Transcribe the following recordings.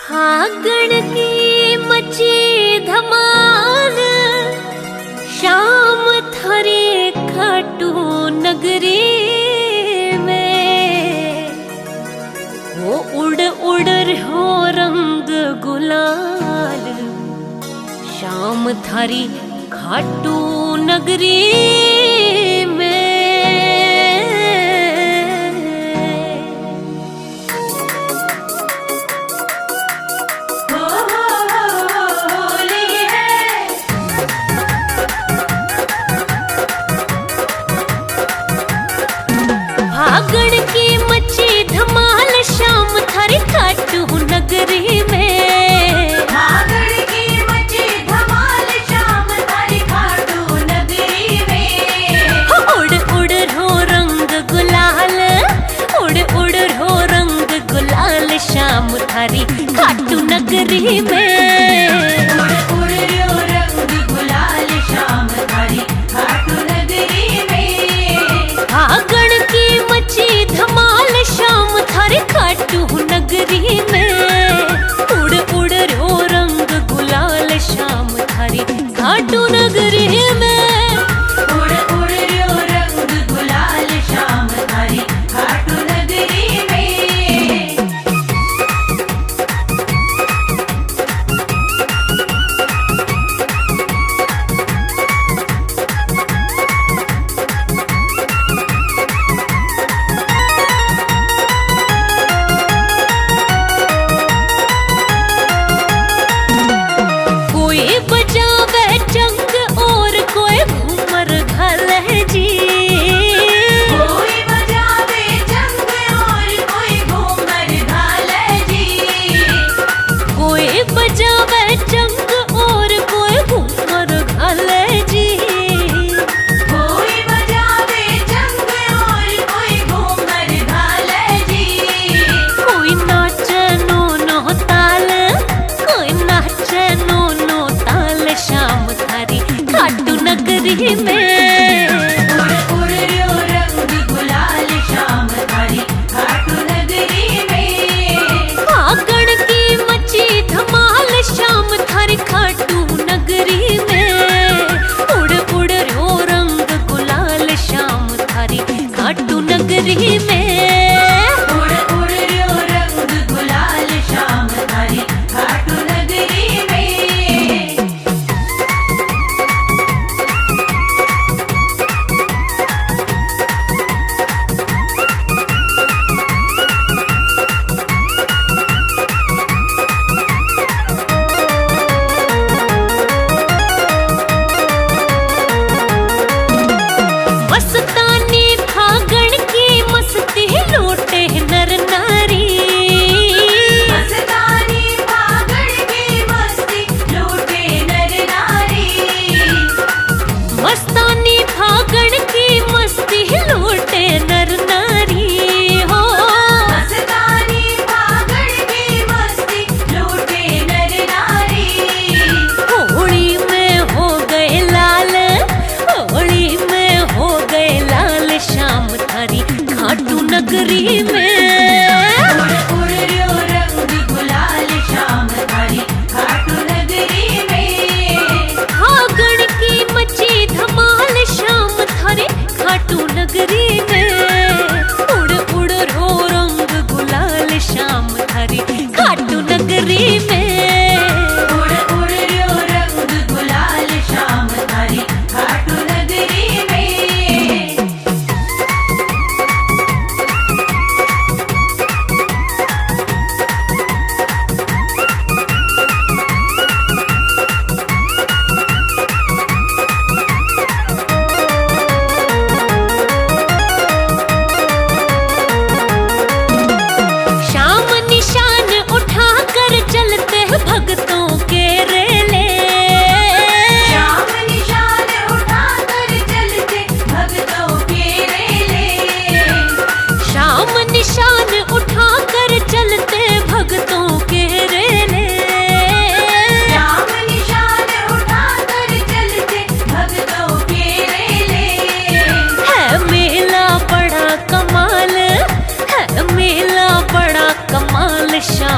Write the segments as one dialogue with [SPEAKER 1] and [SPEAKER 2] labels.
[SPEAKER 1] फागण की मची धमाल, शाम थारे खाटू नगरी में। वो उड़ उड़ रहो रंग गुलाल, शाम थारी खाटू नगरी में। फागण की मची धमाल, शाम थारी खाटू नगरी में।
[SPEAKER 2] फागण की मची धमाल, शाम थारी खाटू नगरी में।
[SPEAKER 1] उड़ उड़ रो रंग गुलाल, उड़ उड़ रो रंग गुलाल, शाम थारी खाटू नगरी में।
[SPEAKER 2] उड़ उड़ रो रंग गुलाल, शाम थारी खाटू नगरी में।
[SPEAKER 1] फागण की मची धमाल, शाम थारी खाटू नगरी में। उड़ उड़ रो रंग गुलाल, शाम थारी खाटू नगरी में।
[SPEAKER 2] उड़ उड़ रो रंग गुलाल, शाम थारी खाटू नगरी में।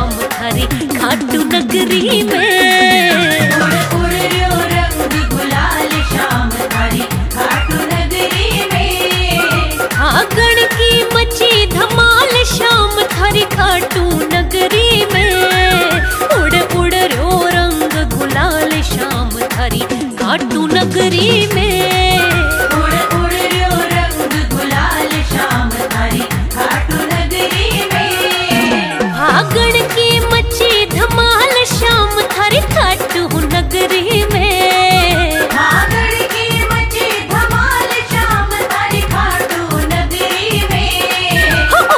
[SPEAKER 1] शाम थारी खाटू नगरी में।
[SPEAKER 2] उड़ उड़ रो रंग गुलाल शाम थारी खाटू नगरी में।
[SPEAKER 1] फागण की मची धमाल शाम थारी खाटू नगरी में। उड़ उड़ रो रंग गुलाल शाम थारी खाटू नगरी में।
[SPEAKER 2] उड़ उड़ रो रंग गुलाल शाम थारी खाटू नगरी में।
[SPEAKER 1] फागण की मची धमाल शाम थारी खाटू नगरी में।
[SPEAKER 2] फागण की मची धमाल शाम थारी खाटू नगरी में।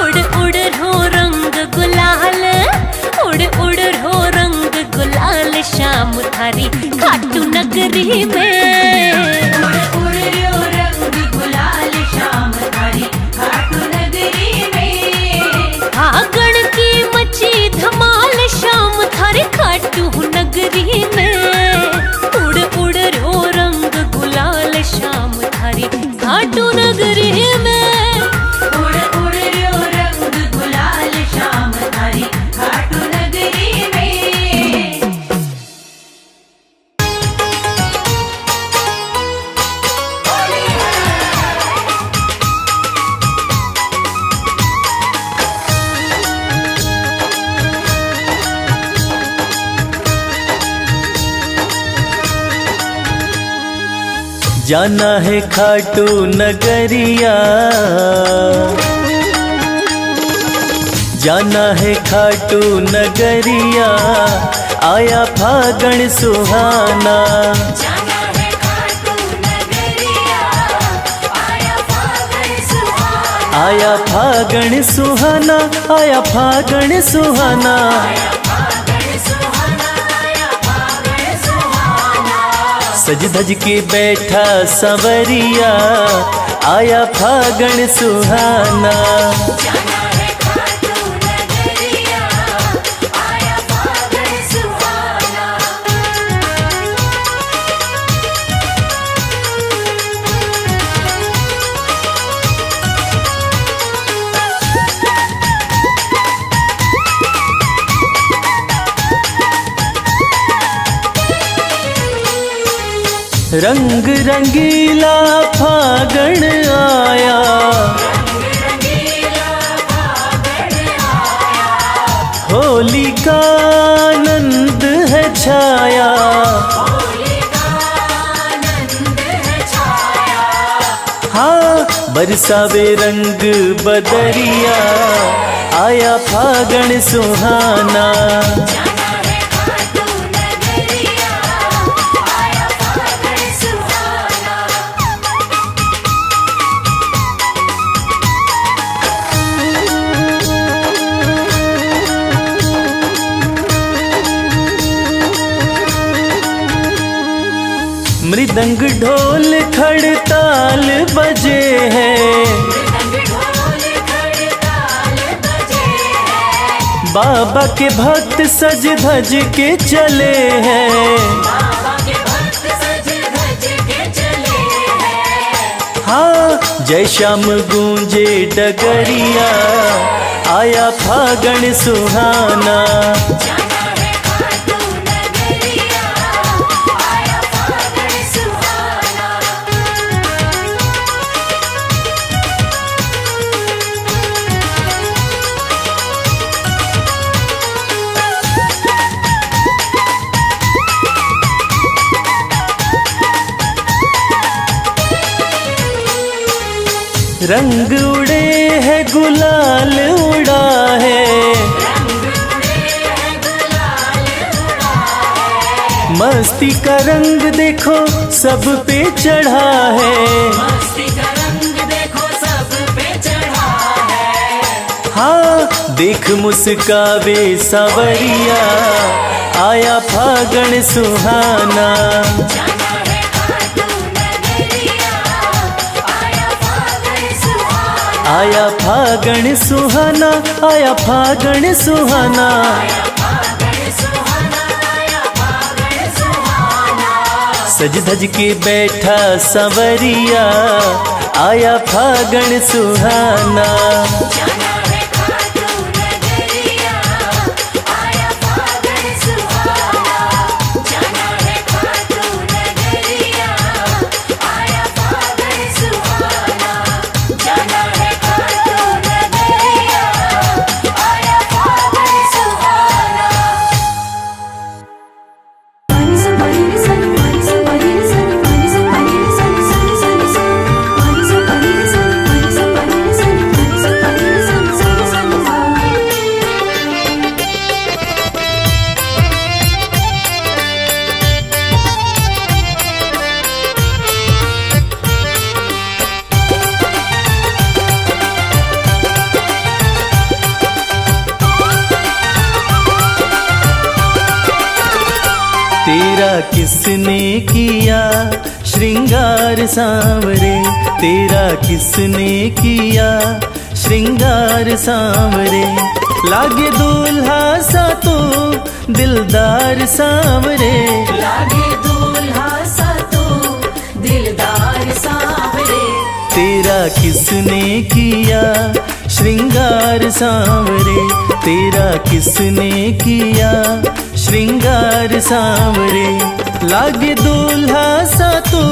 [SPEAKER 1] उड़ उड़ रो रंग गुलाल, उड़ उड़ रो रंग गुलाल शाम थारी खाटू नगरी में।
[SPEAKER 2] उड़ उड़ रो रंग गुलाल शाम थारी खाटू नगरी में।
[SPEAKER 1] फागण की मची धमाल शाम थारी खाटू नगरी में। उड़ उड़ रो रंग गुलाल शाम थारी खाटू नगरी में।
[SPEAKER 2] उड़ उड़ रो रंग गुलाल शाम थारी खाटू नगरी में।
[SPEAKER 3] जाना है खाटू नगरिया, जाना है खाटू नगरिया, आया फागण सुहाना।
[SPEAKER 2] जाना है खाटू नगरिया, आया फागण सुहाना।
[SPEAKER 3] आया फागण सुहाना, आया फागण सुहाना।
[SPEAKER 2] फागण सुहाना, आया फागण सुहाना।
[SPEAKER 3] सज धज के बैठा संवरिया, आया फागण सुहाना।
[SPEAKER 2] जाना है खाटू नगरिया, आया फागण सुहाना।
[SPEAKER 3] रंग रंगीला फागण आया, होली का आनंद है छाया। हाँ बरसावे रंग बदरिया, आया फागण सुहाना।
[SPEAKER 2] जाना है खाटू नगरिया, आया फागण सुहाना।
[SPEAKER 3] मृदंग ढोल खड़ताल बजे हैं,
[SPEAKER 2] ढोल खड़ताल बजे हैं।
[SPEAKER 3] बाबा के भक्त सज धज के चले हैं।
[SPEAKER 2] बाबा के भक्त सज धज के चले हैं।
[SPEAKER 3] हाँ जय श्याम गूंजे डगरिया, आया फागण सुहाना।
[SPEAKER 2] जाना है खाटू नगरिया, आया फागण सुहाना।
[SPEAKER 3] रंग उड़े है गुलाल उड़ा है, मस्ती का रंग देखो सब पे चढ़ा है।
[SPEAKER 2] मस्ती का रंग देखो सब पे चढ़ा है।
[SPEAKER 3] हाँ देख मुस्कावे सावरिया, आया फागण सुहाना।
[SPEAKER 2] जाना है खाटू नगरिया, आया फागण सुहाना।
[SPEAKER 3] आया फागण सुहाना, आया फागण सुहाना।
[SPEAKER 2] फागण सुहाना, आया फागण सुहाना।
[SPEAKER 3] सज धज के बैठा संवरिया, आया फागण सुहाना।
[SPEAKER 2] जाना है खाटू नगरिया,
[SPEAKER 3] तेरा किसने किया श्रृंगार सांवरे, तेरा किसने किया श्रृंगार सांवरे। लागे दूल्हा सा तू दिलदार सांवरे,
[SPEAKER 2] लागे दूल्हा सा तू दिलदार सांवरे।
[SPEAKER 3] तेरा किसने किया श्रृंगार सांवरे, तेरा किसने किया श्रृंगार सांवरे। लागे दूल्हा सा तू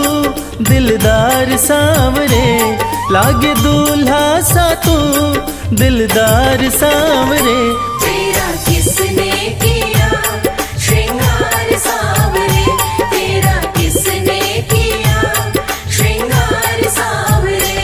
[SPEAKER 3] दिलदार सांवरे, लागे दूल्हा सा तू दिलदार सांवरे।
[SPEAKER 2] तेरा किसने किया श्रृंगार सांवरे, तेरा किसने किया श्रृंगार सांवरे।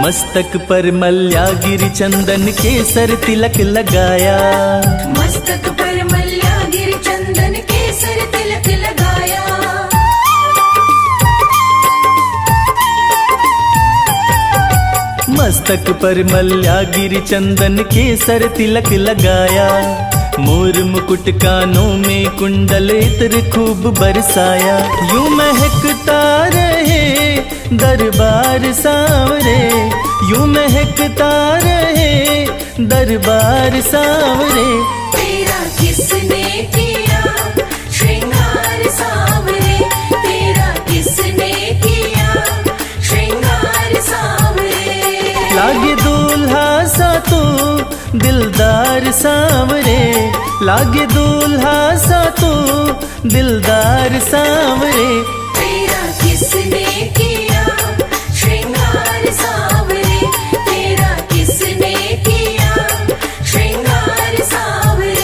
[SPEAKER 3] मस्तक पर मल्यागिरी चंदन केसर तिलक लगाया,
[SPEAKER 2] मस्तक पर मल्यागिरी चंदन केसर तिलक लगाया।
[SPEAKER 3] मस्तक पर मल्यागिरी चंदन केसर तिलक लगाया। मोर मुकुट कानों में कुंडल इत्र खूब बरसाया। यूं महकता रहे दरबार सांवरे, यूं महकता रहे दरबार सांवरे।
[SPEAKER 2] तेरा किसने किया श्रृंगार सांवरे, तेरा किसने किया श्रृंगार सांवरे।
[SPEAKER 3] लागे दूल्हा सा तू दिलदार सांवरे, लागे दूल्हा सा तू दिलदार सांवरे।
[SPEAKER 2] तेरा किसने किया श्रृंगार सांवरे, तेरा किसने किया श्रृंगार सांवरे।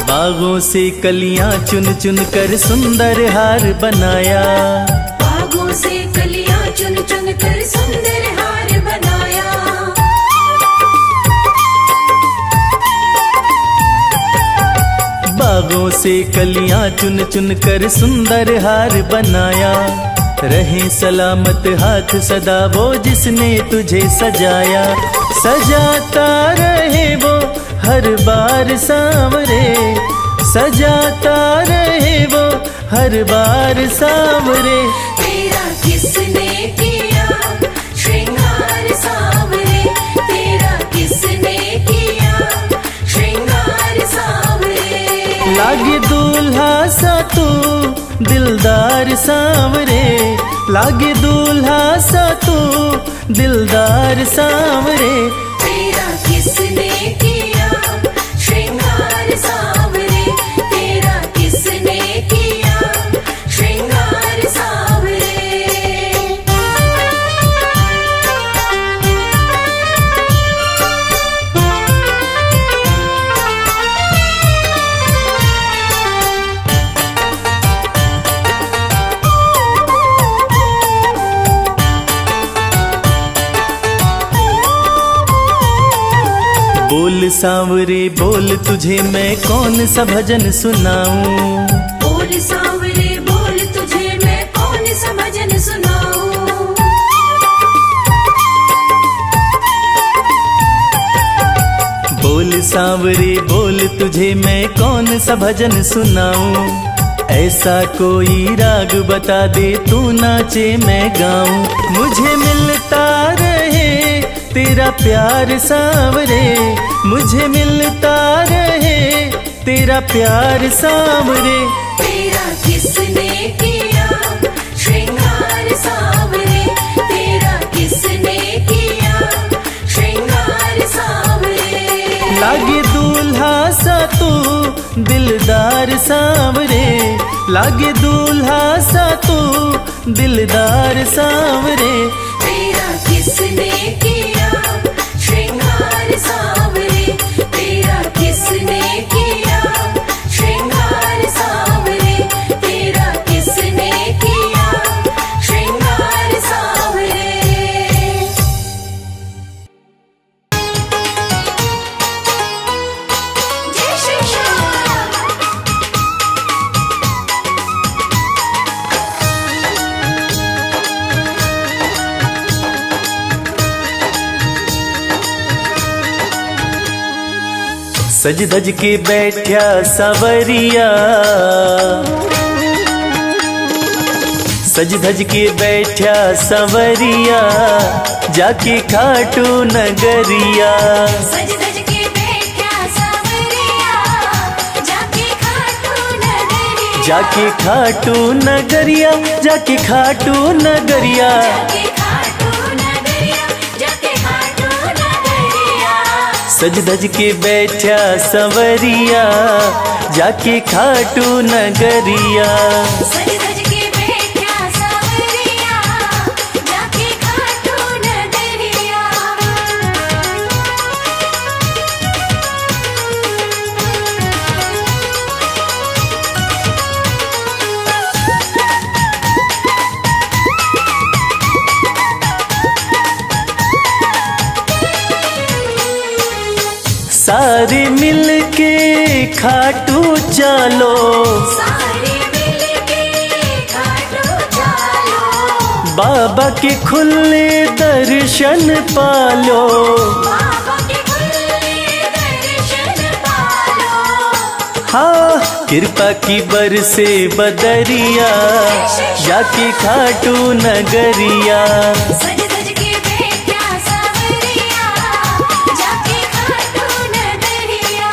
[SPEAKER 3] बागों से कलियां चुन चुन कर सुंदर हार बनाया,
[SPEAKER 2] बागों से कलियां चुन चुन कर सुंदर हार बनाया।
[SPEAKER 3] बागों से कलियां चुन चुन कर सुंदर हार बनाया। रहे सलामत हाथ सदा वो जिसने तुझे सजाया, सजाता रहे वो हर बार सांवरे, सजाता रहे वो हर बार सांवरे।
[SPEAKER 2] तेरा किसने किया श्रृंगार सांवरे, तेरा किसने किया श्रृंगार सांवरे।
[SPEAKER 3] लागे दूल्हा सा तू दिलदार सांवरे, लागे दूल्हा सा तू दिलदार सांवरे।
[SPEAKER 2] तेरा किसने किया श्रृंगार सांवरे, तेरा किसने किया श्रृंगार सांवरे।
[SPEAKER 3] बोल सांवरे बोल तुझे मैं कौन सा भजन सुनाऊं,
[SPEAKER 2] बोल सांवरे बोल तुझे मैं कौन सा भजन सुनाऊं।
[SPEAKER 3] बोल सांवरे बोल तुझे मैं कौन सा भजन सुनाऊं। ऐसा कोई राग बता दे तू नाचे मैं गाऊं। मुझे मिलता रहे तेरा प्यार सांवरे, मुझे मिलता रहे तेरा प्यार सांवरे।
[SPEAKER 2] तेरा किसने किया श्रृंगार सांवरे, तेरा किसने किया श्रृंगार सांवरे।
[SPEAKER 3] लागे दूल्हा सा तू दिलदार सांवरे, लागे दूल्हा सा तू दिलदार सांवरे।
[SPEAKER 2] तेरा किसने किया श्रृंगार सांवरे, तेरा किसने किया श्रृंगार सांवरे, तेरा किसने किया श्रृंगार सांवरे। जय श्री श्याम।
[SPEAKER 3] सज धज के बैठा सवरिया, सज धज के बैठा सवरिया, जाके खाटू नगरिया।
[SPEAKER 2] सज धज के बैठा सांवरिया, जाके खाटू नगरिया,
[SPEAKER 3] जाके खाटू नगरिया, जाके खाटू नगरिया।
[SPEAKER 2] जाके खाटू नगरिया, जाके खाटू नगरिया।
[SPEAKER 3] सज धज के बैठा सवरिया, जाके खाटू नगरिया।
[SPEAKER 2] सज धज के बैठा सांवरिया, जाके खाटू नगरिया।
[SPEAKER 3] सारे मिल के खाटू चलो,
[SPEAKER 2] सारे मिलके खाटू चलो,
[SPEAKER 3] बाबा के खुले दर्शन पालो।
[SPEAKER 2] बाबा के खुले दर्शन पालो।
[SPEAKER 3] हाँ कृपा की बरसे बदरिया, जाके खाटू नगरिया।
[SPEAKER 2] सज धज के बैठा सांवरिया, जाके खाटू नगरिया।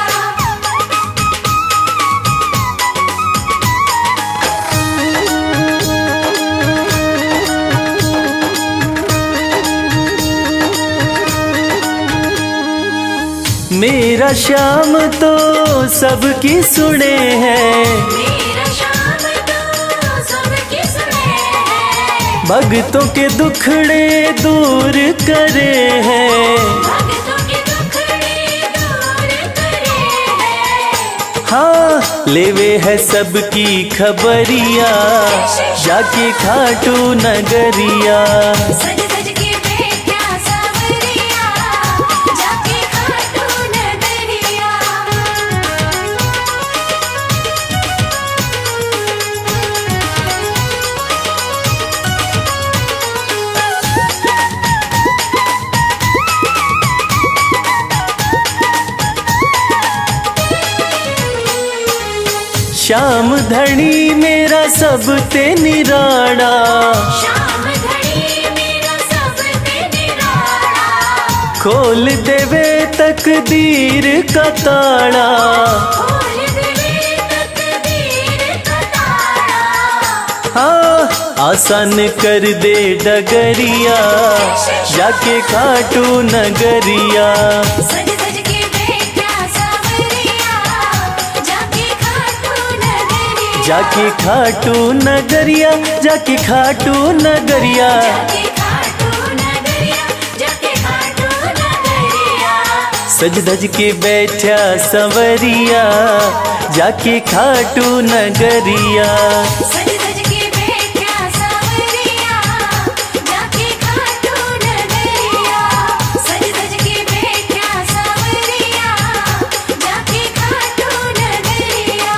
[SPEAKER 3] मेरा श्याम तो सबकी सुने हैं,
[SPEAKER 2] मेरा श्याम तो सबकी सुने है,
[SPEAKER 3] भक्तों के दुखड़े दूर करे हैं।
[SPEAKER 2] भक्तों के दुखड़े दूर करे है।
[SPEAKER 3] हाँ लेवे है सबकी खबरिया, जाके खाटू नगरिया।
[SPEAKER 2] सज धज के बैठा सांवरिया, जाके खाटू नगरिया।
[SPEAKER 3] श्याम धनी मेरा सब ते निराड़ा,
[SPEAKER 2] श्याम धनी मेरा सब ते निराला,
[SPEAKER 3] खोल देवे तकदीर का ताड़ा।
[SPEAKER 2] खोल देवे तकदीर का ताला।
[SPEAKER 3] हाँ आसान कर दे डगरिया, जाके खाटू नगरिया।
[SPEAKER 2] सज धज के बैठा सांवरिया, जाके खाटू नगरिया,
[SPEAKER 3] जाके खाटू नगरिया, जाके खाटू नगरिया।
[SPEAKER 2] जाके खाटू नगरिया, जाके खाटू नगरिया।
[SPEAKER 3] सज धज के बैठा सवरिया, जाके खाटू नगरिया।
[SPEAKER 2] सज धज के बैठा सांवरिया, जाके खाटू नगरिया, सज धज के बैठा सांवरिया, जाके खाटू नगरिया,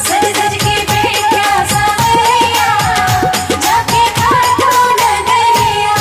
[SPEAKER 2] सज धज के बैठा सांवरिया, जाके खाटू नगरिया।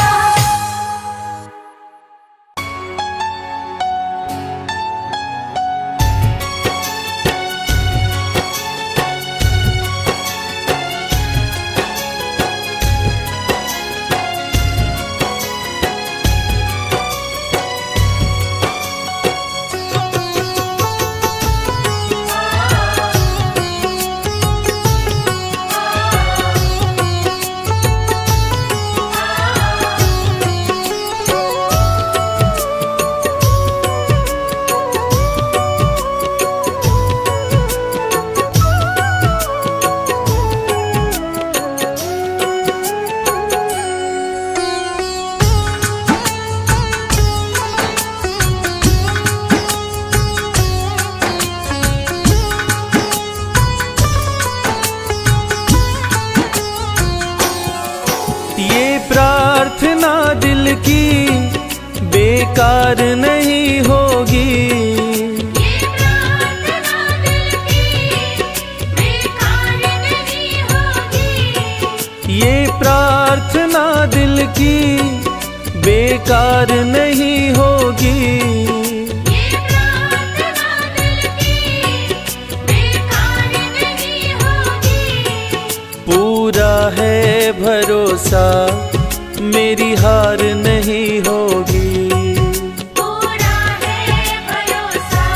[SPEAKER 3] बेकार नहीं होगी।
[SPEAKER 2] ये प्रार्थना दिल की बेकार नहीं होगी।
[SPEAKER 3] ये प्रार्थना दिल की बेकार नहीं होगी। पूरा है भरोसा मेरी हार नहीं होगी।
[SPEAKER 2] पूरा है भरोसा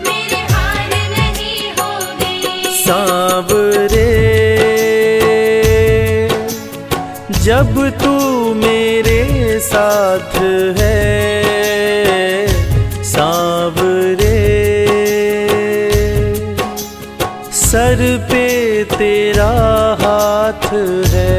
[SPEAKER 2] मेरी हार नहीं होगी।
[SPEAKER 3] सांवरे जब तू मेरे साथ है, सांवरे सर पे तेरा हाथ है।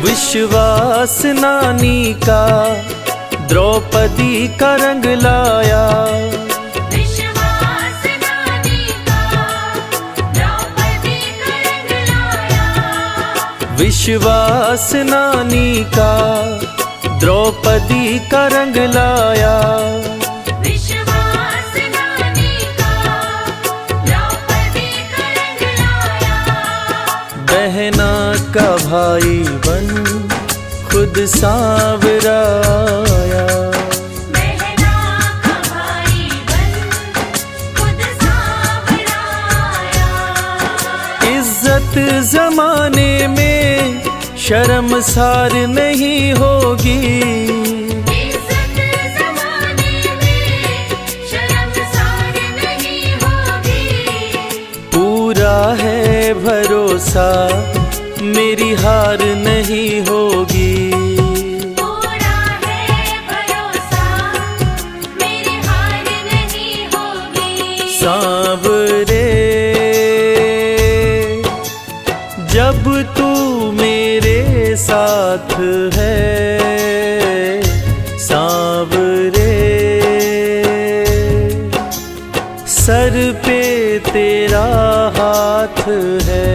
[SPEAKER 3] विश्वास नानी का द्रौपदी का रंग लाया।
[SPEAKER 2] विश्वास नानी का द्रौपदी का रंग लाया।
[SPEAKER 3] विश्वास नानी का द्रौपदी का रंग लाया।
[SPEAKER 2] विश्वास नानी का द्रौपदी का रंग लाया।
[SPEAKER 3] बहना का भाई बन खुद सांवरा आया।
[SPEAKER 2] बहना का भाई बन खुद सांवरा आया।
[SPEAKER 3] इज्जत जमाने में शर्मसार नहीं होगी।
[SPEAKER 2] इज्जत ज़माने में शर्मसार नहीं होगी।
[SPEAKER 3] पूरा है भरोसा मेरी हार नहीं होगी।
[SPEAKER 2] पूरा है भरोसा मेरी हार नहीं होगी।
[SPEAKER 3] सांवरे जब तू मेरे साथ है, सांवरे सर पे तेरा हाथ है।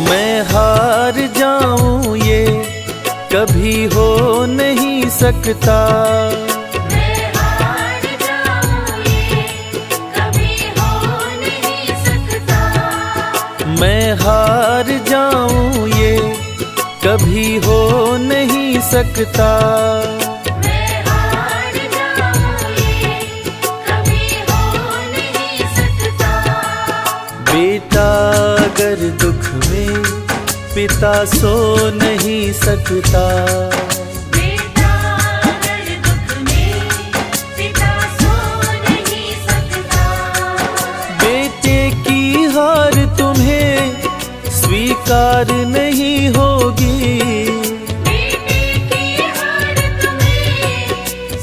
[SPEAKER 3] मैं हार जाऊं ये कभी हो नहीं सकता।
[SPEAKER 2] मैं हार जाऊं ये कभी हो नहीं सकता।
[SPEAKER 3] मैं हार जाऊं ये कभी हो नहीं सकता।
[SPEAKER 2] मैं हार जाऊं ये कभी हो नहीं सकता।
[SPEAKER 3] बेटा अगर दुख में पिता सो नहीं सकता।
[SPEAKER 2] बेटा अगर दुख में पिता सो नहीं सकता।
[SPEAKER 3] बेटे की हार तुम्हें स्वीकार नहीं होगी।
[SPEAKER 2] बेटे की हार तुम्हें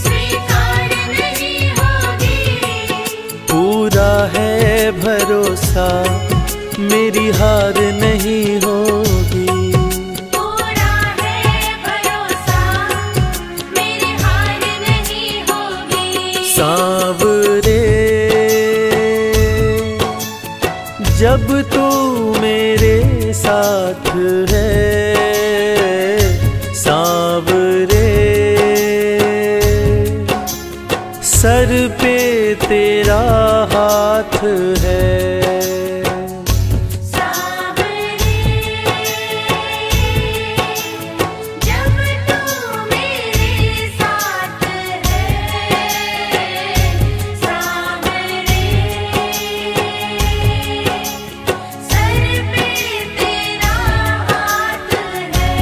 [SPEAKER 2] स्वीकार नहीं होगी।
[SPEAKER 3] पूरा है भरोसा मेरी हार नहीं होगी।
[SPEAKER 2] पूरा है भरोसा मेरी हार नहीं होगी।
[SPEAKER 3] सांवरे जब तू मेरे साथ है, सांवरे सर पे तेरा हाथ है।
[SPEAKER 2] सांवरे जब तू मेरे साथ है। सांवरे सर पे तेरा हाथ है।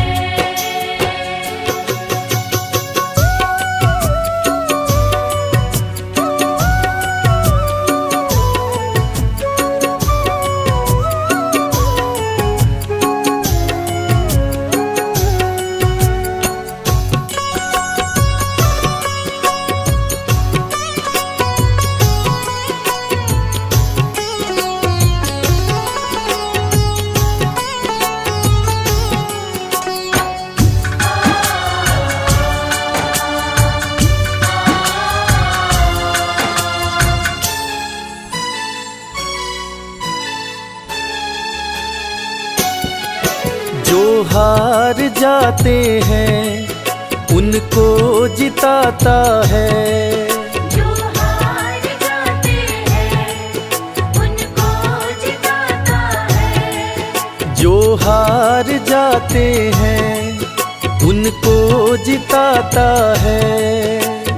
[SPEAKER 3] जो हार जाते हैं उनको जिताता है।
[SPEAKER 2] जो हार जाते हैं उनको जिताता है।
[SPEAKER 3] जो हार जाते हैं उनको जिताता है।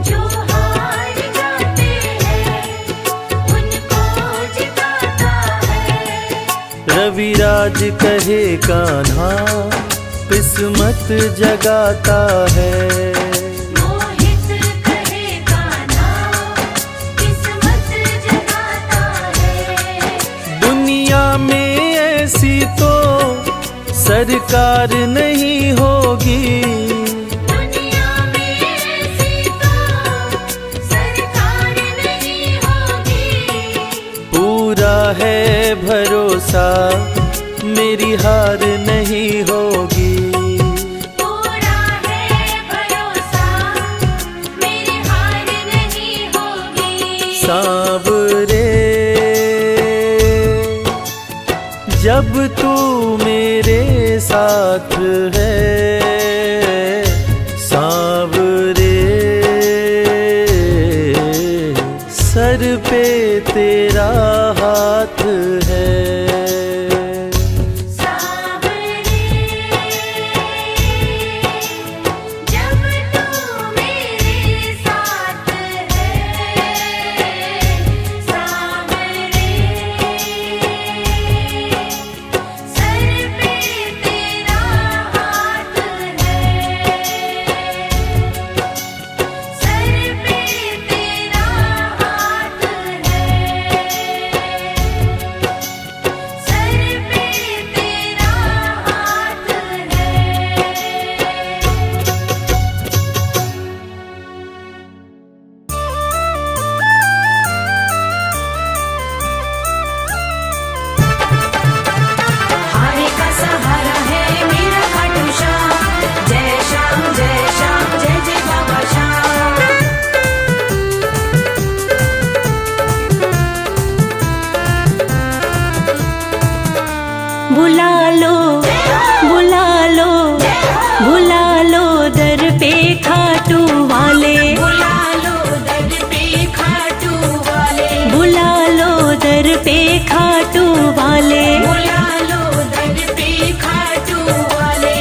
[SPEAKER 2] जो हार जाते हैं उनको जिताता है।
[SPEAKER 3] रविराज कहे कान्हा किस्मत जगाता है।
[SPEAKER 2] मोहित कहे कान्हा किस्मत जगाता है।
[SPEAKER 3] दुनिया में ऐसी तो सरकार नहीं होगी।
[SPEAKER 2] दुनिया में ऐसी तो सरकार नहीं होगी।
[SPEAKER 3] पूरा है भरोसा मेरी हार नहीं होगी।
[SPEAKER 2] पूरा है भरोसा मेरी हार नहीं होगी।
[SPEAKER 3] सांवरे जब तू मेरे साथ है, सांवरे सर पे तेरा हाथ है।
[SPEAKER 2] सांवरे जब तू मेरे साथ है। सांवरे सर पे तेरा हाथ है। सर पे तेरा हाथ है। सर पे तेरा हाथ है। हारे का सहारा है मेरा खाटू श्याम। जय श्याम जय श्याम जय जय बाबा श्याम।
[SPEAKER 1] बुला लो बुला लो बुला लो दर पे खाटू वाले।
[SPEAKER 2] बुला लो दर पे खाटू वाले।
[SPEAKER 1] बुला लो दर पे खाटू वाले।
[SPEAKER 2] बुला लो दर पे खाटू वाले।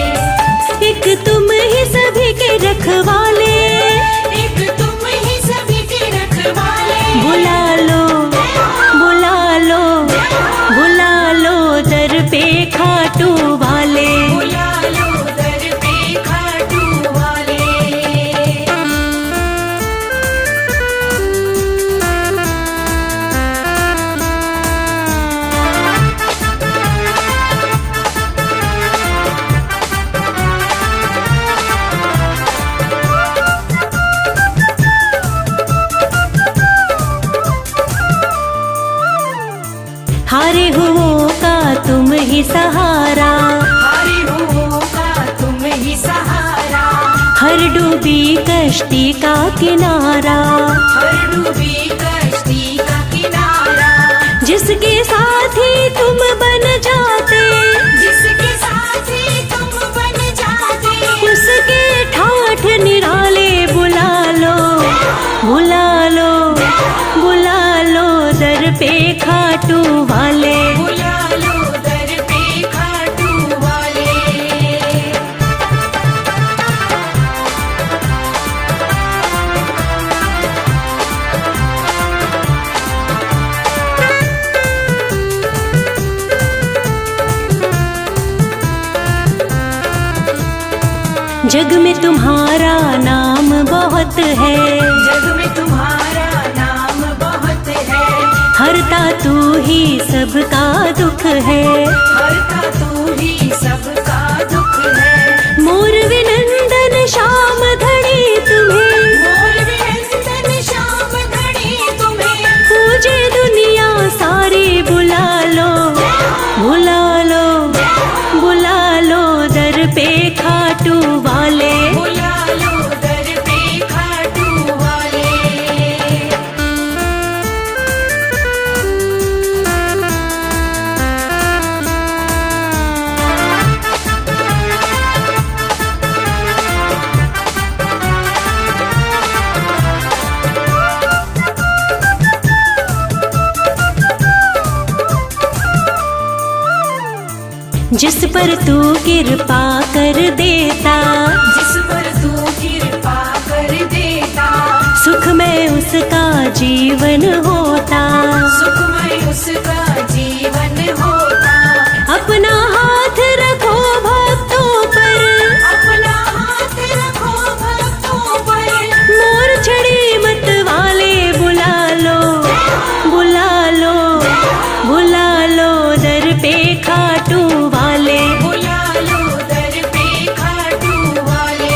[SPEAKER 1] हारे हुओं का तुम ही सहारा,
[SPEAKER 2] हारे हुओं का तुम ही सहारा,
[SPEAKER 1] हर डूबी कश्ती का किनारा,
[SPEAKER 2] हर डूबी कश्ती का किनारा,
[SPEAKER 1] जिसके साथी तुम बन जाते,
[SPEAKER 2] जिसके साथी तुम बन जाते,
[SPEAKER 1] उसके ठाठ निराले बुला लो, बुला लो, बुला लो दर पे खाटू वाले।
[SPEAKER 2] बुला लो दर पे खाटू वाले।
[SPEAKER 1] जग में तुम्हारा नाम बहुत है,
[SPEAKER 2] जग में तुम्हारा नाम बहुत है,
[SPEAKER 1] हरता तू ही सबका दुख है,
[SPEAKER 2] हरता तू ही सबका दुख है।
[SPEAKER 1] मोर विनंदन श्याम धड़ी तुम्हें,
[SPEAKER 2] मोर विनंदन श्याम धड़ी तुम्हें,
[SPEAKER 1] पूजे दुनिया सारी बुला लो, बुला लो, बुला लो दर पे खाटू वाले।
[SPEAKER 2] बुला लो दर पे खाटू वाले।
[SPEAKER 1] जिस पर तू कृपा कर देता,
[SPEAKER 2] जिस पर तू कृपा कर देता,
[SPEAKER 1] सुखमय उसका जीवन होता,
[SPEAKER 2] सुखमय उसका जीवन होता।
[SPEAKER 1] अपना हाथ रखो भक्तों पर,
[SPEAKER 2] अपना हाथ रखो भक्तों पर,
[SPEAKER 1] मोर छड़ी मत वाले बुला लो, बुला लो, बुला लो दर पे खाटू वाले।
[SPEAKER 2] बुला लो दर पे खाटू वाले।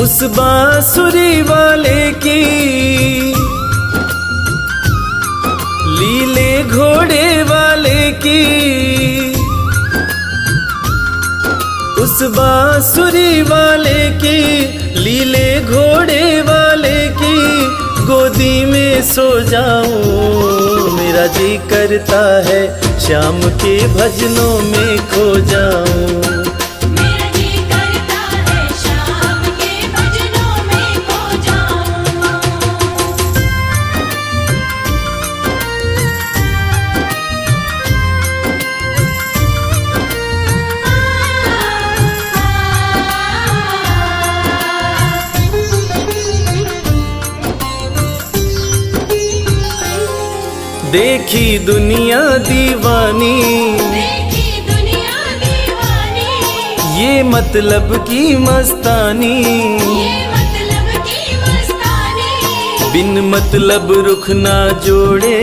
[SPEAKER 3] उस बांसुरी वाले की लीले घोड़े वाले की, उस बांसुरी वाले की लीले घोड़े वाले की गोदी में सो जाऊं। मेरा जी करता है श्याम के भजनों में खो जाऊं।
[SPEAKER 2] मेरा जी करता है शाम के भजनों में खो जाऊं।
[SPEAKER 3] देखी दुनिया दीवानी,
[SPEAKER 2] देखी दुनिया दीवानी,
[SPEAKER 3] ये मतलब की मस्तानी,
[SPEAKER 2] ये मतलब की मस्तानी,
[SPEAKER 3] बिन मतलब रुख ना जोड़े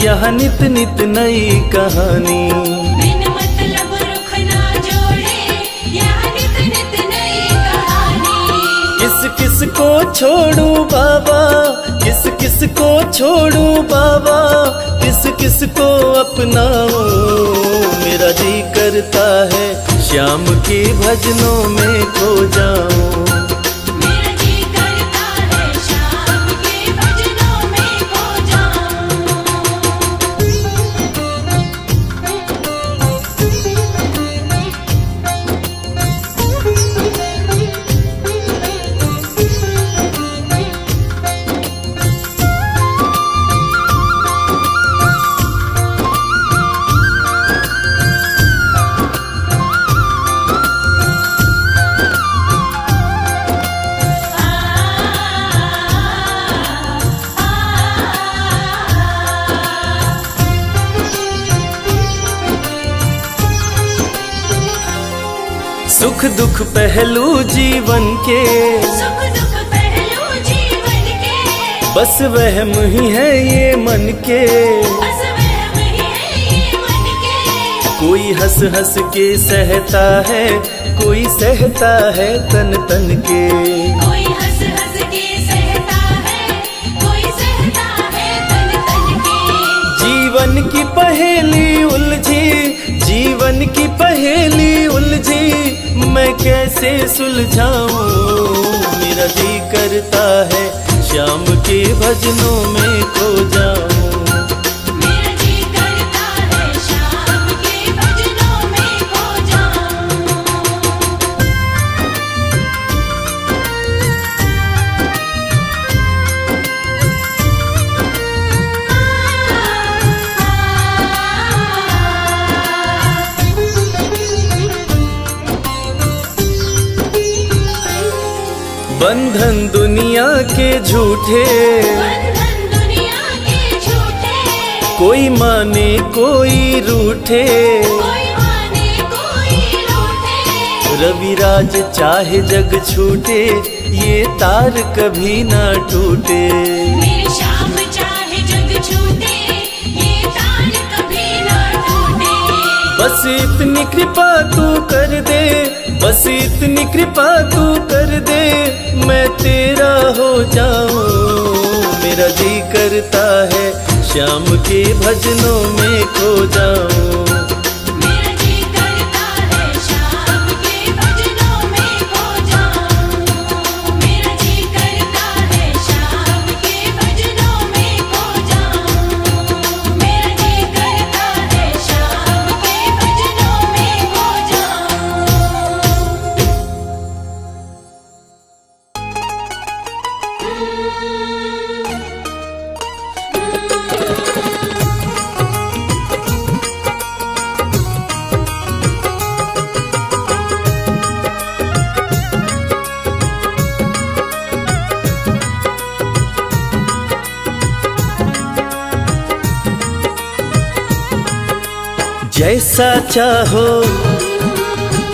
[SPEAKER 3] यह नित नित नई कहानी।
[SPEAKER 2] बिन मतलब रुख ना जोड़े यह नित नित नई कहानी।
[SPEAKER 3] किस किस को छोड़ू बाबा, किस किस को छोड़ू बाबा, किस किस को अपनाऊं। मेरा जी करता है श्याम के भजनों में खो जाऊं।
[SPEAKER 2] मेरा जी करता है शाम के भजनों में खो जाऊं।
[SPEAKER 3] दुख पहलू जीवन के,
[SPEAKER 2] सुख दुख पहलू जीवन के,
[SPEAKER 3] बस वहम ही है ये मन के।
[SPEAKER 2] बस वहम ही है ये मन के।
[SPEAKER 3] कोई हंस हंस के सहता है, कोई सहता है तन तन के।
[SPEAKER 2] कोई हंस हंस के सहता है, कोई सहता है तन तन के।
[SPEAKER 3] जीवन की पहेली उलझी, जीवन की पहेली उलझी, मैं कैसे सुलझाऊं। मेरा जी करता है श्याम के भजनों में खो जाऊं।
[SPEAKER 2] मेरा जी करता है शाम के भजनों में खो जाऊं।
[SPEAKER 3] बंधन दुनिया के झूठे,
[SPEAKER 2] बंधन दुनिया के झूठे,
[SPEAKER 3] कोई माने कोई रूठे।
[SPEAKER 2] कोई माने कोई रूठे।
[SPEAKER 3] रविराज चाहे जग छूटे, ये तार कभी ना टूटे।
[SPEAKER 2] मेरे श्याम चाहे जग छूटे, ये तार कभी ना टूटे।
[SPEAKER 3] बस इतनी कृपा तू कर दे, बस इतनी कृपा तू कर दे, मैं तेरा हो जाऊं। मेरा जी करता है श्याम के भजनों में खो जाऊं।
[SPEAKER 2] मेरा जी करता है शाम के भजनों में खो जाऊं। मेरा जी करता है शाम के भजनों में खो जाऊं। मेरा जी करता है शाम के भजनों में खो जाऊं।
[SPEAKER 3] जैसा चाहो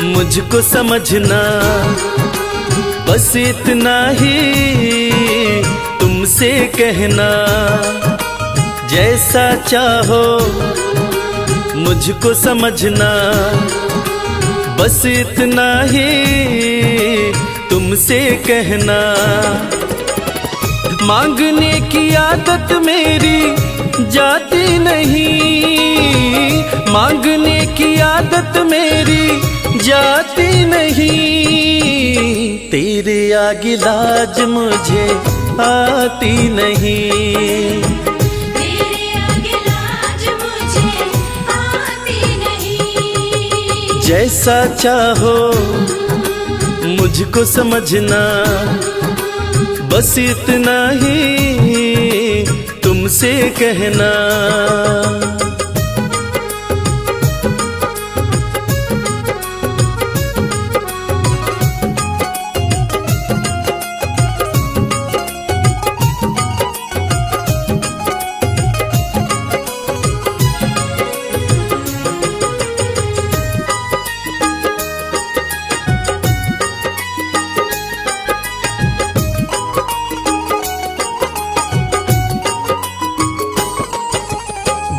[SPEAKER 3] मुझको समझना, बस इतना ही तुमसे कहना। जैसा चाहो मुझको समझना, बस इतना ही तुमसे कहना। मांगने की आदत मेरी जाती नहीं, मांगने की आदत मेरी जाती नहीं। तेरे आगे लाज मुझे आती नहीं।
[SPEAKER 2] तेरे आगे लाज मुझे आती नहीं।
[SPEAKER 3] जैसा चाहो मुझको समझना, बस इतना ही तुमसे कहना।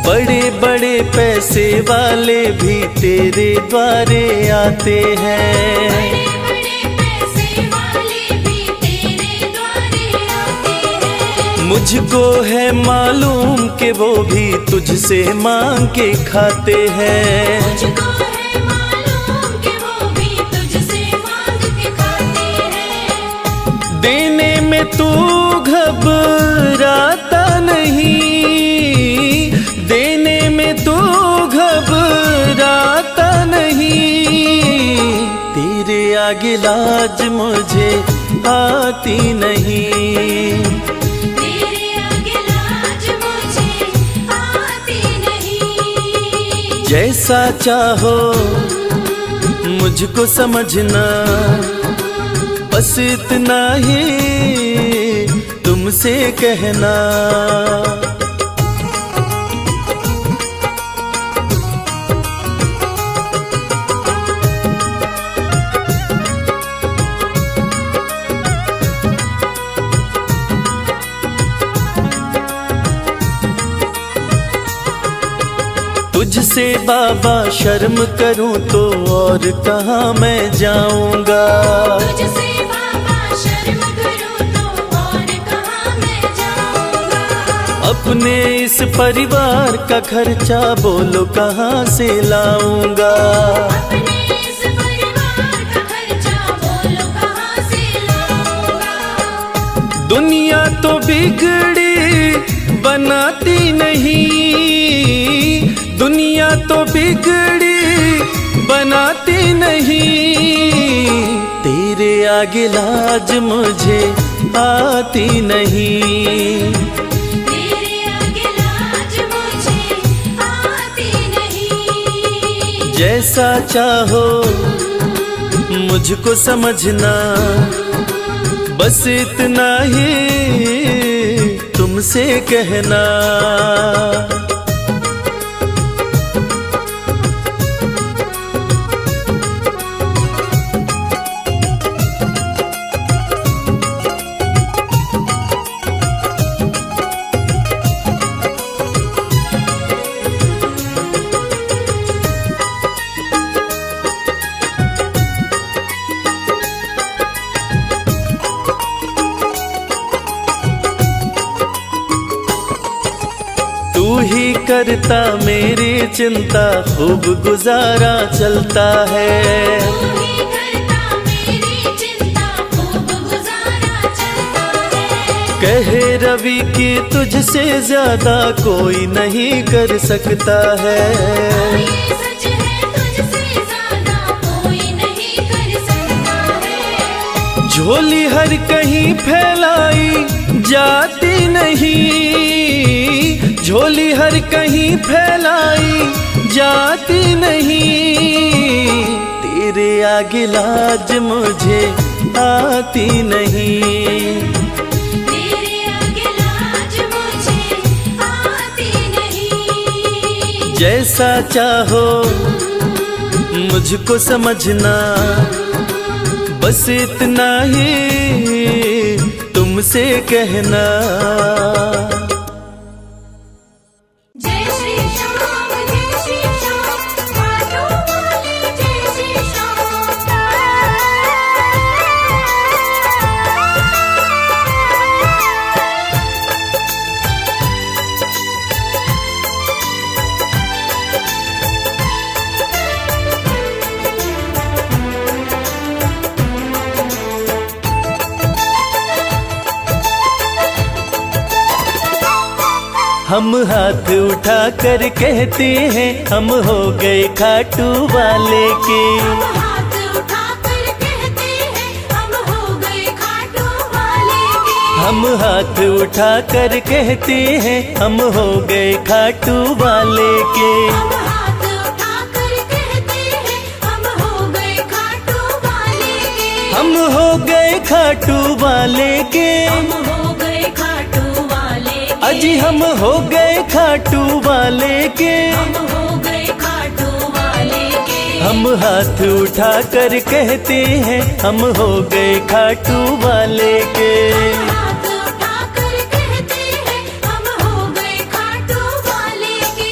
[SPEAKER 3] बड़े बड़े पैसे वाले भी तेरे द्वारे आते हैं।
[SPEAKER 2] बड़े पैसे वाले भी तेरे द्वारे आते हैं।
[SPEAKER 3] मुझको है मालूम कि वो भी तुझसे मांग के खाते हैं।
[SPEAKER 2] मुझको है मालूम कि वो भी तुझसे मांग के खाते हैं।
[SPEAKER 3] देने में तू घबराता नहीं, देने में तू घबराता नहीं। तेरे आगे लाज मुझे आती नहीं।
[SPEAKER 2] तेरे आगे लाज मुझे आती नहीं।
[SPEAKER 3] जैसा चाहो मुझको समझना, बस इतना ही तुमसे कहना। तुझसे बाबा शर्म करूं तो और कहाँ मैं जाऊंगा।
[SPEAKER 2] तुझसे बाबा शर्म करूं तो और कहाँ मैं जाऊंगा।
[SPEAKER 3] अपने इस परिवार का खर्चा बोलो कहाँ से लाऊंगा।
[SPEAKER 2] अपने इस परिवार का खर्चा बोलो कहाँ से लाऊंगा।
[SPEAKER 3] दुनिया तो बिगड़ी बनाती नहीं, दुनिया तो बिगड़ी बनाती नहीं, तेरे आगे लाज मुझे आती नहीं।
[SPEAKER 2] तेरे आगे लाज मुझे आती नहीं।
[SPEAKER 3] जैसा चाहो मुझको समझना, बस इतना ही तुमसे कहना। तू ही करता मेरी चिंता, खूब गुजारा चलता है।
[SPEAKER 2] तू ही करता मेरी चिंता, खूब गुजारा चलता है।
[SPEAKER 3] कहे रवि कि तुझसे ज्यादा कोई नहीं कर सकता है।
[SPEAKER 2] ये सच है, तुझसे ज्यादा कोई नहीं कर सकता है।
[SPEAKER 3] झोली हर कहीं फैलाई जाती नहीं, झोली हर कहीं फैलाई जाती नहीं, तेरे आगे लाज मुझे आती नहीं।
[SPEAKER 2] तेरे आगे लाज मुझे आती नहीं।
[SPEAKER 3] जैसा चाहो मुझको समझना, बस इतना ही तुमसे कहना।
[SPEAKER 2] जय श्री श्याम, जय श्री श्याम, काटो वाले जय श्री
[SPEAKER 3] हम हाथ उठा कर कहते हैं हम हो गए खाटू वाले के।
[SPEAKER 2] हम हाथ उठाकर कहते हैं हम हो गए खाटू वाले के।
[SPEAKER 3] हम हाथ उठा कर कहते हैं हम हो गए खाटू वाले के।
[SPEAKER 2] हम हाथ उठाकर कहते हैं हम हो गए खाटू वाले के।
[SPEAKER 3] हम हो गए खाटू वाले के।
[SPEAKER 2] हम हो गए खाटू वाले के।
[SPEAKER 3] अजी हम हो गए खाटू वाले के।
[SPEAKER 2] हम हो गए खाटू वाले के।
[SPEAKER 3] हम हाथ उठा कर कहते हैं हम हो गए खाटू वाले के।
[SPEAKER 2] हाथ उठाकर कहते हैं हम हो गए खाटू वाले के।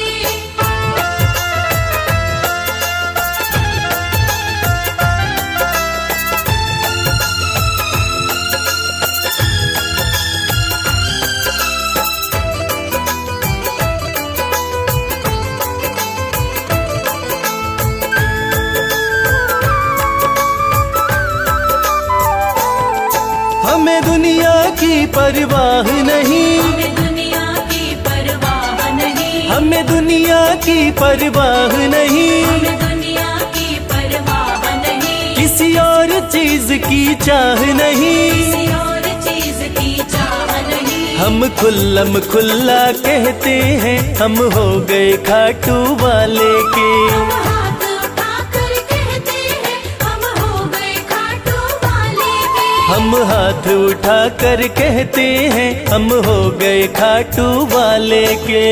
[SPEAKER 3] हमें दुनिया की परवाह नहीं,
[SPEAKER 2] हमें दुनिया की परवाह नहीं।
[SPEAKER 3] हमें दुनिया की परवाह नहीं,
[SPEAKER 2] हमें दुनिया की परवाह नहीं।
[SPEAKER 3] किसी और चीज की चाह नहीं।
[SPEAKER 2] किसी और चीज की चाह नहीं।
[SPEAKER 3] हम खुल्लम खुल्ला कहते हैं हम हो गए खाटू वाले के।
[SPEAKER 2] हम हाथ उठाकर कहते हैं हम हो गए खाटू वाले के।
[SPEAKER 3] हम हाथ उठा कर कहते हैं हम हो गए खाटू वाले के।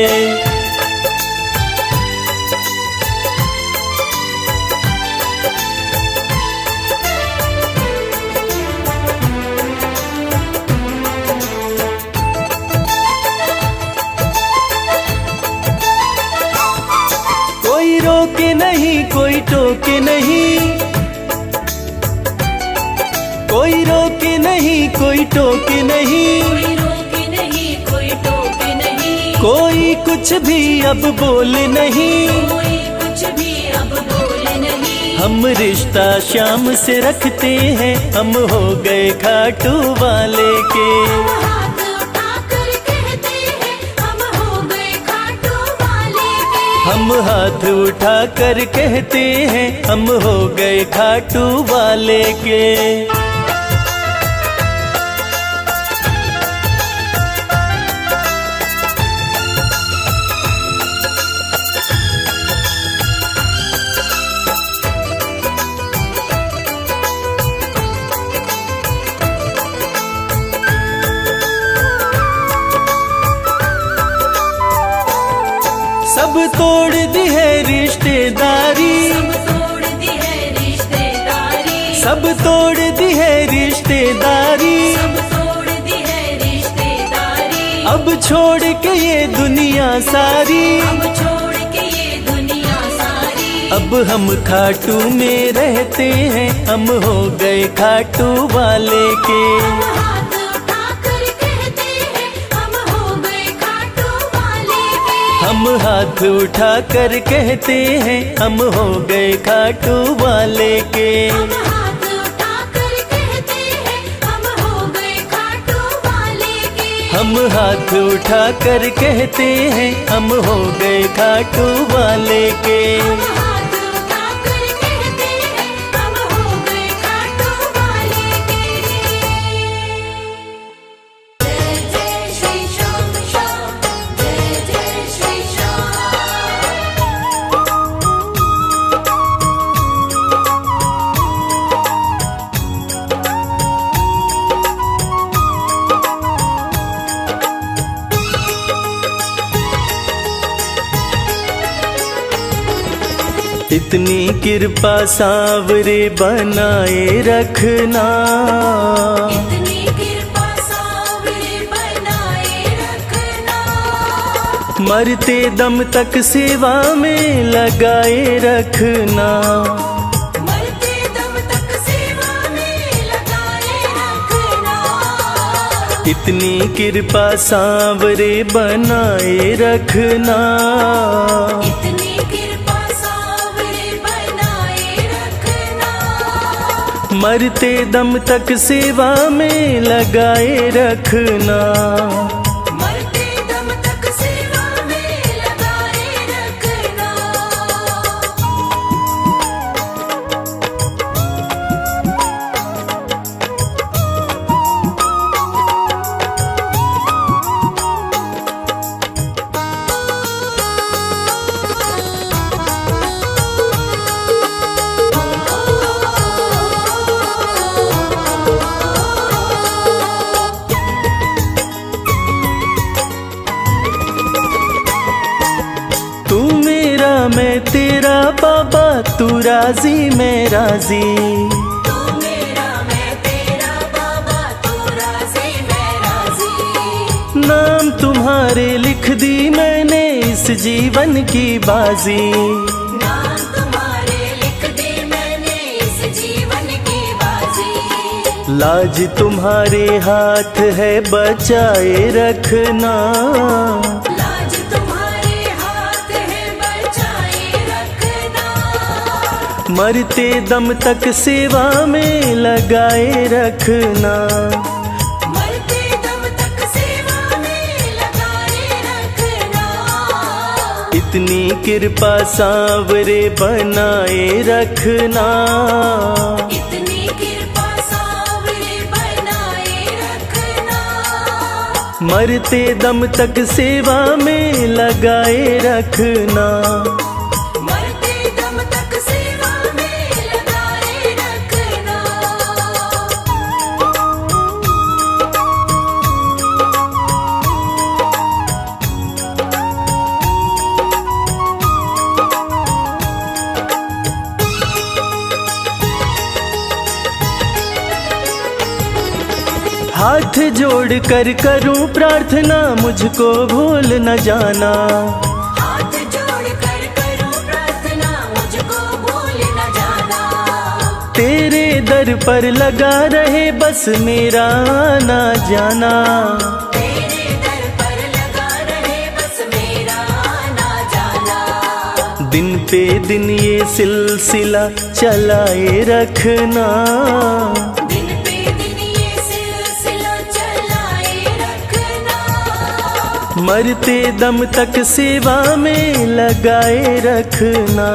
[SPEAKER 3] कोई कोई टोके नहीं, कोई रोके नहीं, कोई टोके नहीं,
[SPEAKER 2] कोई रोके नहीं, कोई टोके नहीं,
[SPEAKER 3] कोई कुछ भी अब बोले नहीं,
[SPEAKER 2] कोई कुछ भी अब बोले नहीं।
[SPEAKER 3] हम रिश्ता शाम से रखते हैं, हम हो गए खाटू वाले के।
[SPEAKER 2] हाथ उठाकर कहते हैं, हम हो गए खाटू वाले के।
[SPEAKER 3] हम हाथ उठा कर कहते हैं, हम हो गए खाटू वाले के। सब तोड़ दी है रिश्तेदारी,
[SPEAKER 2] सब तोड़ दी है रिश्तेदारी,
[SPEAKER 3] सब तोड़ दी है रिश्तेदारी,
[SPEAKER 2] सब तोड़ दी है रिश्तेदारी।
[SPEAKER 3] अब छोड़ के ये दुनिया सारी,
[SPEAKER 2] अब छोड़ के ये दुनिया सारी।
[SPEAKER 3] अब हम खाटू में रहते हैं, हम हो गए खाटू वाले के।
[SPEAKER 2] हम हाथ उठाकर कहते हैं, हम हो गए खाटू वाले के।
[SPEAKER 3] हम हाथ उठा कर कहते हैं, हम हो गए खाटू वाले के।
[SPEAKER 2] हम हाथ उठाकर कहते हैं, हम हो गए खाटू वाले के।
[SPEAKER 3] हम हाथ उठा कर कहते हैं, हम हो गए खाटू वाले के।
[SPEAKER 2] हम हाथ उठाकर कहते हैं, हम हो गए खाटू वाले के। जय जय श्री श्याम श्याम, जय जय श्री श्याम।
[SPEAKER 3] इतनी कृपा सांवरे बनाए रखना,
[SPEAKER 2] इतनी कृपा सांवरे बनाए रखना।
[SPEAKER 3] मरते दम तक सेवा में लगाए रखना।
[SPEAKER 2] मरते दम तक सेवा में लगाए रखना।
[SPEAKER 3] इतनी कृपा सांवरे बनाए रखना।
[SPEAKER 2] इतनी कृपा सांवरे बनाए रखना।
[SPEAKER 3] मरते दम तक सेवा में लगाए रखना।
[SPEAKER 2] मरते दम तक सेवा में लगाए रखना।
[SPEAKER 3] तू मेरा मैं तेरा बाबा, तू राजी मैं राजी।
[SPEAKER 2] तू मेरा मैं तेरा बाबा, तू राजी मैं राजी।
[SPEAKER 3] नाम तुम्हारे लिख दी मैंने इस जीवन की बाजी।
[SPEAKER 2] नाम तुम्हारे लिख दी मैंने इस जीवन की बाजी।
[SPEAKER 3] लाज तुम्हारे हाथ है बचाए रखना।
[SPEAKER 2] लाज तुम्हारे हाथ है बचाए रखना।
[SPEAKER 3] मरते दम तक सेवा में लगाए रखना।
[SPEAKER 2] मरते दम तक सेवा में लगाए रखना।
[SPEAKER 3] इतनी कृपा सांवरे बनाए रखना।
[SPEAKER 2] इतनी कृपा सांवरे बनाए रखना।
[SPEAKER 3] मरते दम तक सेवा में लगाए रखना।
[SPEAKER 2] मरते दम तक सेवा में लगाए रखना।
[SPEAKER 3] हाथ जोड़ कर करूं प्रार्थना, मुझको भूल न जाना।
[SPEAKER 2] हाथ जोड़ कर करूं प्रार्थना, मुझको भूल
[SPEAKER 3] दर पर लगा रहे बस मेरा आना जाना।
[SPEAKER 2] तेरे दर पर लगा रहे बस मेरा आना जाना।
[SPEAKER 3] दिन पे दिन ये सिलसिला चलाए रखना।
[SPEAKER 2] दिन पे दिन ये सिलसिला चलाए रखना।
[SPEAKER 3] मरते दम तक सेवा में लगाए रखना।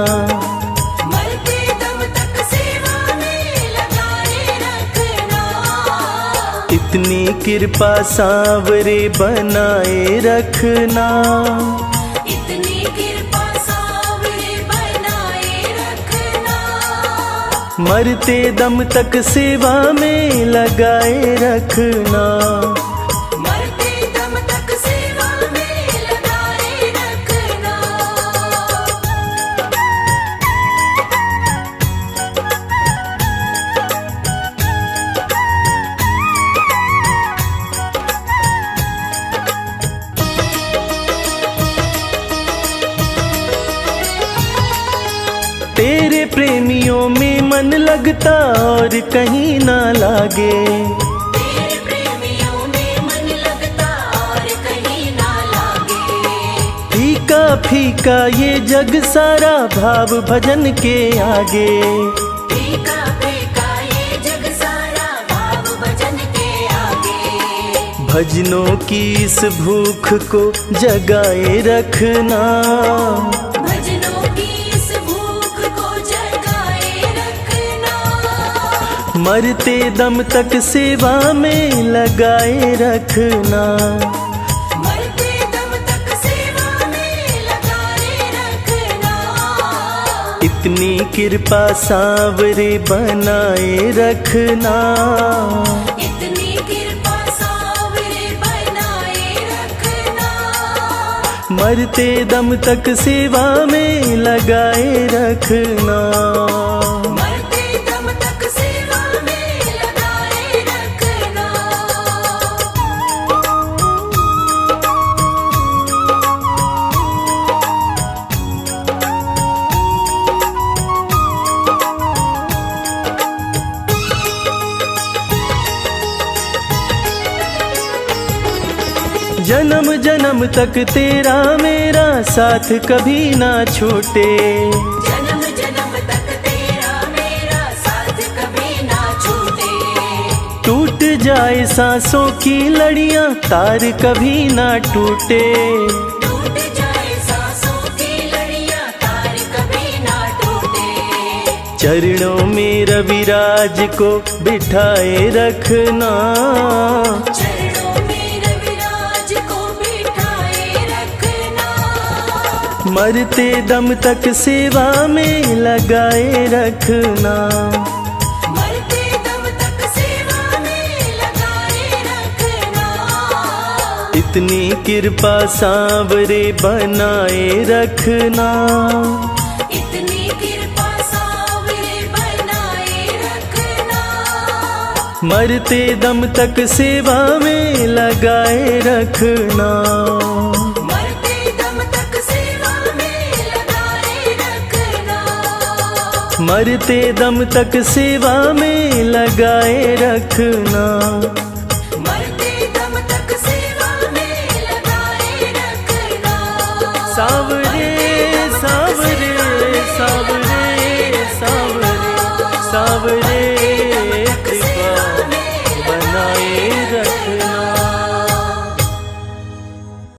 [SPEAKER 2] मरते दम तक सेवा में लगाए रखना।
[SPEAKER 3] इतनी कृपा सांवरे बनाए रखना।
[SPEAKER 2] इतनी कृपा सांवरे बनाए रखना।
[SPEAKER 3] मरते दम तक सेवा में लगाए रखना।
[SPEAKER 2] मरते दम तक सेवा में लगाए रखना।
[SPEAKER 3] तेरे प्रेमियों में मन लगता और कहीं ना लागे।
[SPEAKER 2] तेरे प्रेमियों में मन लगता और कहीं ना लागे।
[SPEAKER 3] फीका फीका ये जग सारा भाव भजन के आगे।
[SPEAKER 2] फीका फीका ये जग सारा भाव भजन के आगे।
[SPEAKER 3] भजनों की इस भूख को जगाए रखना।
[SPEAKER 2] भजनों की इस भूख को जगाए रखना।
[SPEAKER 3] मरते दम तक सेवा में लगाए रखना।
[SPEAKER 2] मरते दम तक सेवा में लगाए रखना।
[SPEAKER 3] इतनी कृपा सांवरे बनाए रखना।
[SPEAKER 2] इतनी कृपा सांवरे बनाए रखना।
[SPEAKER 3] मरते दम तक सेवा में लगाए रखना।
[SPEAKER 2] मरते दम तक सेवा में लगाए रखना।
[SPEAKER 3] जन्म जन्म तक तेरा मेरा साथ कभी ना छूटे।
[SPEAKER 2] जन्म जन्म तक तेरा मेरा साथ कभी ना छूटे।
[SPEAKER 3] टूट जाए सांसों की लड़ियां तार कभी ना टूटे।
[SPEAKER 2] टूट जाए सांसों की लड़ियां तार कभी ना टूटे।
[SPEAKER 3] चरणों में रविराज को बिठाए रखना।
[SPEAKER 2] चरणों में रविराज को बिठाए रखना।
[SPEAKER 3] मरते दम तक सेवा में लगाए रखना।
[SPEAKER 2] मरते दम तक सेवा में लगाए रखना।
[SPEAKER 3] इतनी कृपा सांवरे बनाए रखना।
[SPEAKER 2] इतनी कृपा सांवरे बनाए रखना।
[SPEAKER 3] मरते दम तक सेवा में लगाए रखना।
[SPEAKER 2] मरते दम तक सेवा में लगाए रखना।
[SPEAKER 3] मरते दम तक सेवा में लगाए रखना।
[SPEAKER 2] मरते दम तक सेवा में लगाए रखना।
[SPEAKER 3] सांवरे